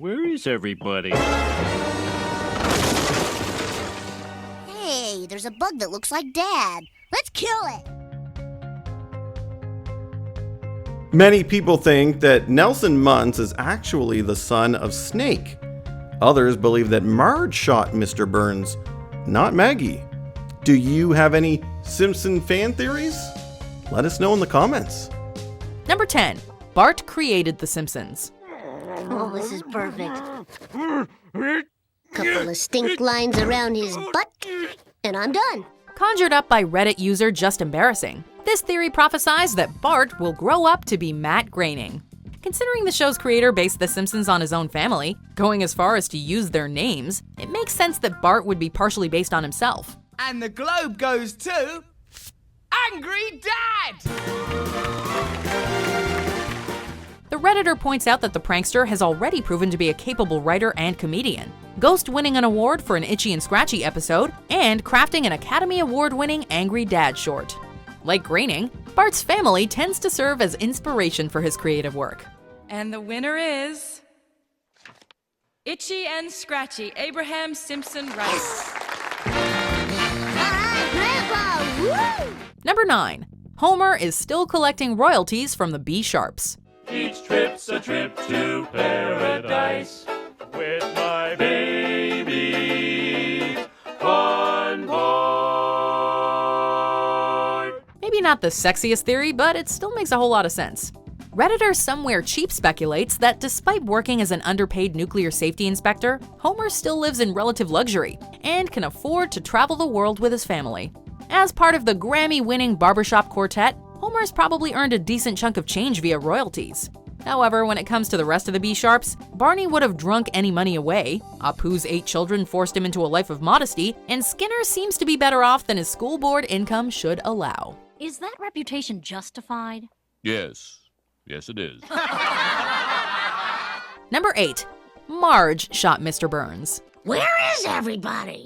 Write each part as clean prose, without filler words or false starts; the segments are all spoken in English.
Where is everybody? Hey, there's a bug that looks like Dad. Let's kill it. Many people think that Nelson Muntz is actually the son of Snake. Others believe that Marge shot Mr. Burns, not Maggie. Do you have any Simpson fan theories? Let us know in the comments. Number 10. Bart created The Simpsons. Oh, this is perfect. Couple of stink lines around his butt, and I'm done. Conjured up by Reddit user Just Embarrassing, this theory prophesies that Bart will grow up to be Matt Groening. Considering the show's creator based The Simpsons on his own family, going as far as to use their names, it makes sense that Bart would be partially based on himself. And the globe goes to Angry Dad! The Redditor points out that the prankster has already proven to be a capable writer and comedian, Ghost winning an award for an Itchy and Scratchy episode, and crafting an Academy Award-winning Angry Dad short. Like Groening, Bart's family tends to serve as inspiration for his creative work. And the winner is Itchy and Scratchy, Abraham Simpson Rice. Grandpa! Woo! Number 9. Homer is still collecting royalties from the B Sharps. Each trip's a trip to paradise with my baby on board. Maybe not the sexiest theory, but it still makes a whole lot of sense. Redditor Somewhere Cheap speculates that despite working as an underpaid nuclear safety inspector, Homer still lives in relative luxury and can afford to travel the world with his family. As part of the Grammy-winning barbershop quartet, Homer's probably earned a decent chunk of change via royalties. However, when it comes to the rest of the B-Sharps, Barney would have drunk any money away, Apu's 8 children forced him into a life of modesty, and Skinner seems to be better off than his school board income should allow. Is that reputation justified? Yes. Yes, it is. Number 8. Marge shot Mr. Burns. Where is everybody?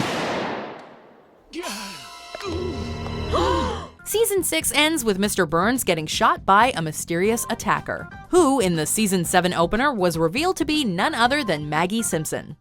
Season 6 ends with Mr. Burns getting shot by a mysterious attacker, who, in the Season 7 opener, was revealed to be none other than Maggie Simpson.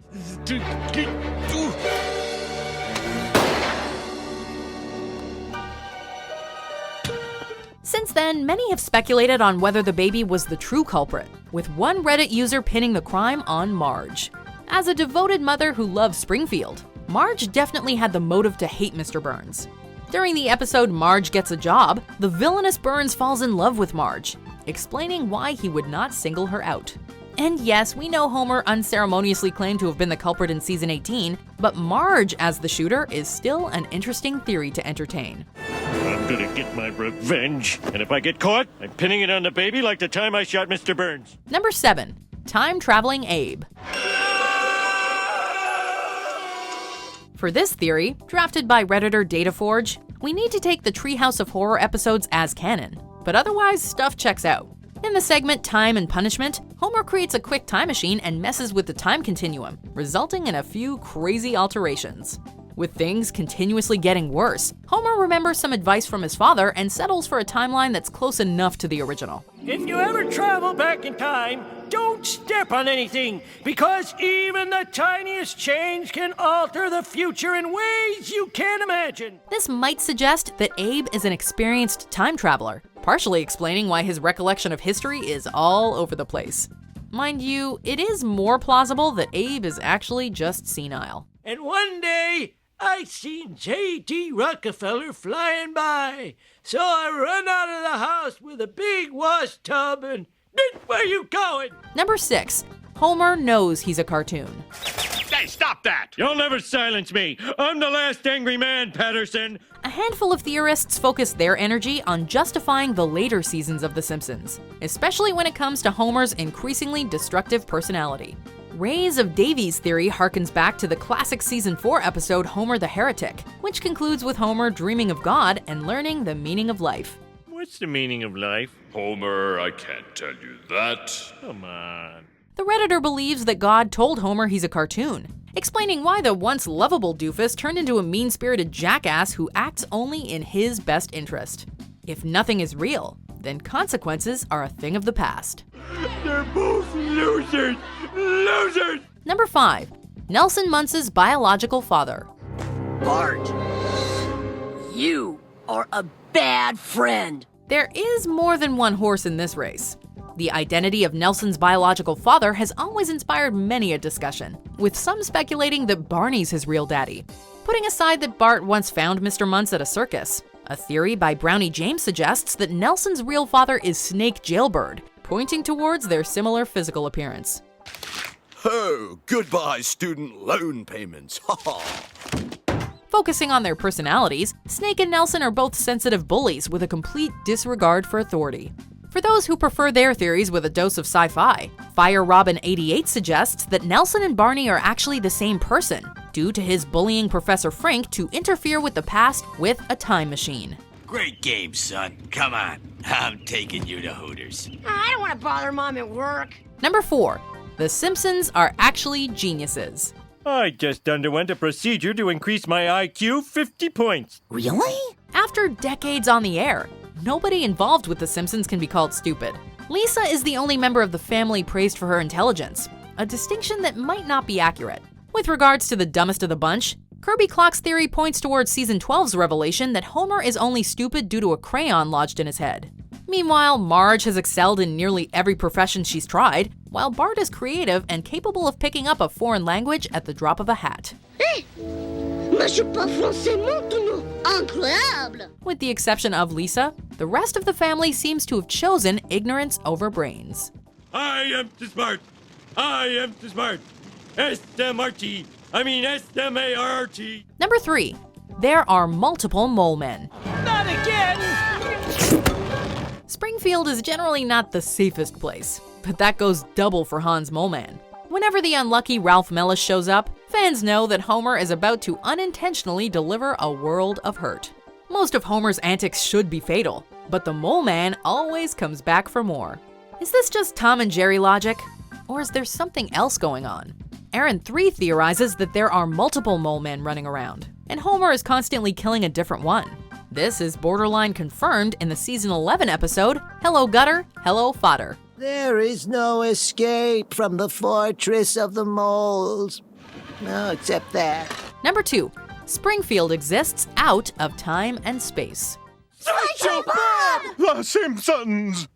Since then, many have speculated on whether the baby was the true culprit, with one Reddit user pinning the crime on Marge. As a devoted mother who loves Springfield, Marge definitely had the motive to hate Mr. Burns. During the episode Marge Gets a Job, the villainous Burns falls in love with Marge, explaining why he would not single her out. And yes, we know Homer unceremoniously claimed to have been the culprit in Season 18, but Marge as the shooter is still an interesting theory to entertain. I'm gonna get my revenge, and if I get caught, I'm pinning it on the baby like the time I shot Mr. Burns. Number 7. TimeTraveling Abe. For this theory, drafted by Redditor DataForge, we need to take the Treehouse of Horror episodes as canon, but otherwise stuff checks out. In the segment Time and Punishment, Homer creates a quick time machine and messes with the time continuum, resulting in a few crazy alterations. With things continuously getting worse, Homer remembers some advice from his father and settles for a timeline that's close enough to the original. If you ever travel back in time, don't step on anything, because even the tiniest change can alter the future in ways you can't imagine. This might suggest that Abe is an experienced time traveler, partially explaining why his recollection of history is all over the place. Mind you, it is more plausible that Abe is actually just senile. And one day, I seen J.D. Rockefeller flying by, so I run out of the house with a big wash tub and, where you going? Number 6. Homer knows he's a cartoon. Hey, stop that! You'll never silence me! I'm the last angry man, Patterson! A handful of theorists focus their energy on justifying the later seasons of The Simpsons, especially when it comes to Homer's increasingly destructive personality. Rays of Davies' theory harkens back to the classic Season 4 episode Homer the Heretic, which concludes with Homer dreaming of God and learning the meaning of life. What's the meaning of life? Homer, I can't tell you that. Come on. The Redditor believes that God told Homer he's a cartoon, explaining why the once lovable doofus turned into a mean-spirited jackass who acts only in his best interest. If nothing is real, then consequences are a thing of the past. They're both losers! Losers! Number 5. Nelson Muntz's biological father. Bart, you are a bad friend. There is more than one horse in this race. The identity of Nelson's biological father has always inspired many a discussion, with some speculating that Barney's his real daddy. Putting aside that Bart once found Mr. Muntz at a circus, a theory by Brownie James suggests that Nelson's real father is Snake Jailbird, pointing towards their similar physical appearance. Oh, goodbye student loan payments, ha ha! Focusing on their personalities, Snake and Nelson are both sensitive bullies with a complete disregard for authority. For those who prefer their theories with a dose of sci-fi, Fire Robin 88 suggests that Nelson and Barney are actually the same person, due to his bullying Professor Frink to interfere with the past with a time machine. Great game, son. Come on. I'm taking you to Hooters. I don't want to bother Mom at work. Number 4. The Simpsons are actually geniuses. I just underwent a procedure to increase my IQ 50 points. Really? After decades on the air, nobody involved with The Simpsons can be called stupid. Lisa is the only member of the family praised for her intelligence, a distinction that might not be accurate. With regards to the dumbest of the bunch, Kirby Clock's theory points towards Season 12's revelation that Homer is only stupid due to a crayon lodged in his head. Meanwhile, Marge has excelled in nearly every profession she's tried, while Bart is creative and capable of picking up a foreign language at the drop of a hat. With the exception of Lisa, the rest of the family seems to have chosen ignorance over brains. I am too smart. I am too smart. S-M-R-T. I mean S-M-A-R-T. Number 3. There are multiple Molemen. Not again! Springfield is generally not the safest place, but that goes double for Hans Moleman. Whenever the unlucky Ralph Mellis shows up, fans know that Homer is about to unintentionally deliver a world of hurt. Most of Homer's antics should be fatal, but the Mole Man always comes back for more. Is this just Tom and Jerry logic? Or is there something else going on? Aaron 3 theorizes that there are multiple Mole Men running around, and Homer is constantly killing a different one. This is borderline confirmed in the season 11 episode, Hello Gutter, Hello Fodder. There is no escape from the fortress of the moles. No, except that. Number 2. Springfield exists out of time and space. The Simpsons!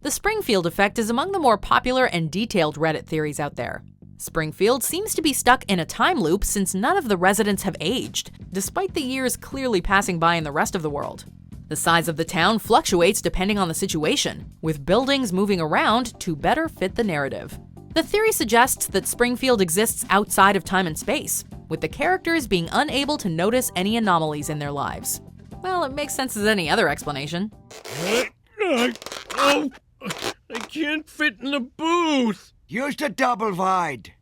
The Springfield effect is among the more popular and detailed Reddit theories out there. Springfield seems to be stuck in a time loop since none of the residents have aged, despite the years clearly passing by in the rest of the world. The size of the town fluctuates depending on the situation, with buildings moving around to better fit the narrative. The theory suggests that Springfield exists outside of time and space, with the characters being unable to notice any anomalies in their lives. Well, it makes sense as any other explanation. Oh, I can't fit in the booth. Use the double wide.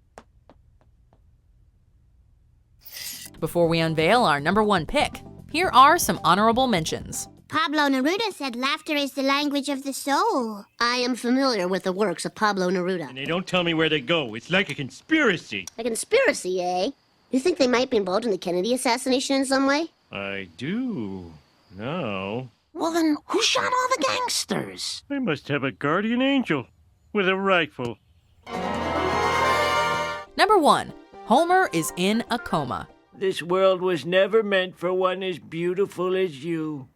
Before we unveil our number 1 pick, here are some honorable mentions. Pablo Neruda said laughter is the language of the soul. I am familiar with the works of Pablo Neruda. And they don't tell me where they go. It's like a conspiracy. A conspiracy, eh? You think they might be involved in the Kennedy assassination in some way? I do. No. Well then, who shot all the gangsters? I must have a guardian angel with a rifle. Number 1. Homer is in a coma. This world was never meant for one as beautiful as you.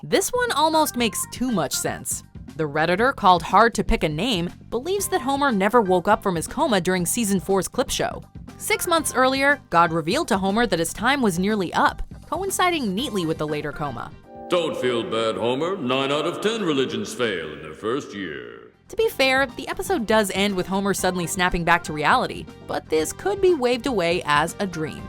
This one almost makes too much sense. The Redditor called Hard to Pick a Name believes that Homer never woke up from his coma during Season 4's clip show. 6 months earlier, God revealed to Homer that his time was nearly up, coinciding neatly with the later coma. Don't feel bad, Homer. 9 out of 10 religions fail in their first year. To be fair, the episode does end with Homer suddenly snapping back to reality, but this could be waved away as a dream.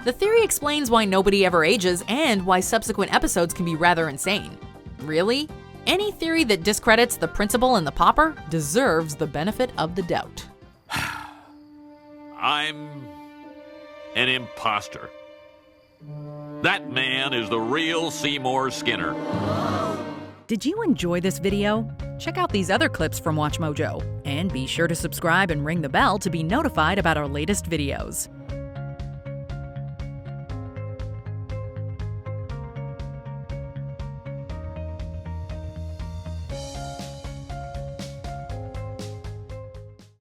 The theory explains why nobody ever ages and why subsequent episodes can be rather insane. Really? Any theory that discredits the principal and the pauper deserves the benefit of the doubt. I'm an imposter. That man is the real Seymour Skinner. Did you enjoy this video? Check out these other clips from WatchMojo, and be sure to subscribe and ring the bell to be notified about our latest videos.